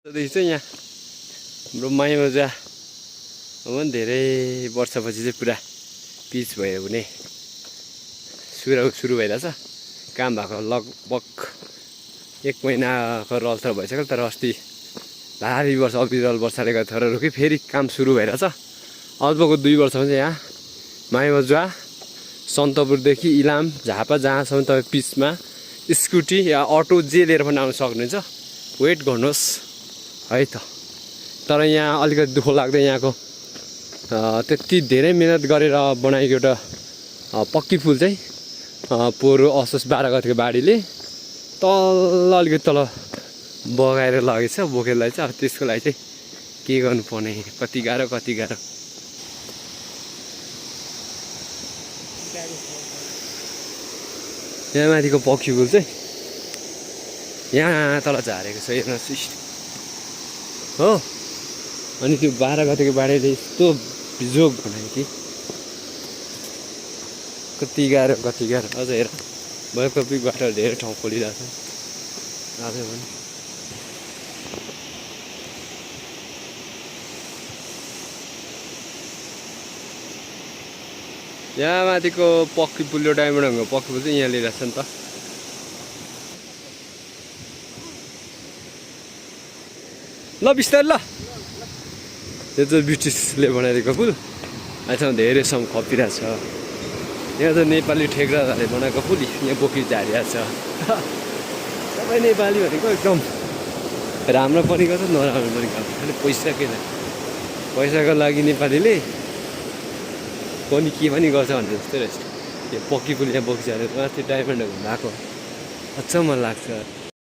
देखि चाहिँ यहाँ हाम्रो माइमजा अब पनि धेरै वर्षपछि चाहिँ पुरा पिच भयो भने सुरु भइरहेछ। काम भएको लगभग 1 महिनाको रल्तर भइसक्यो, तर अस्ति भारी वर्ष अविरल वर्षाले गर्दा रोकी फेरि काम सुरु भइरहेछ। अबको 2 वर्षमा चाहिँ यहाँ माइमजुवा सन्तपुरदेखि इलाम झापा जहाँसम्म तपाईँ पिचमा स्कुटी या अटो जे लिएर पनि आउन सक्नुहुन्छ। वेट गर्नुहोस् है त। तर यहाँ अलिकति दुःख लाग्दै यहाँको त्यति धेरै मेहनत गरेर बनाएको एउटा पक्की पुल चाहिँ पोहोर असोज 12 गतिको बाढीले तल अलिकति तल बगाएर लगेछ। बोकेर लगेछ। अब त्यसको लागि चाहिँ के गर्नुपर्ने, कति गाह्रो। यहाँ माथिको पक्की पुल चाहिँ यहाँ तल झारेको छ, हेर्नुहोस् हो। अनि त्यो 12 गतिको बाढीले यस्तो बिजोग बनायो कि कति गाह्रो। अझ हेर वैकल्पिकबाट धेरै ठाउँ खोलिरहेको छ आज पनि। यहाँ माथिको पक्की पुल र डायमन्डको पक्की पुल चाहिँ यहाँ लिइरहेको छ नि त। ल बिस्तारै ल। यो चाहिँ ब्रिटिसले बनाइदिएको पुल अहिलेसम्म धेरैसम्म खपिरहेको छ। यहाँ त नेपाली ठेक्राहरूले बनाएको पुल यहाँ बोकी झारिरहेको छ। सबै नेपाली भनेको एकदम राम्रो पनि गर्छ नराम्रो पनि गर्छ। खालि पैसाको लागि नेपालीले पनि के पनि गर्छ भन्ने जस्तै रहेछ। यो पक्की पुल यहाँ बोकी झारेर माथि डायमन्डहरू भएको अचम्म लाग्छ।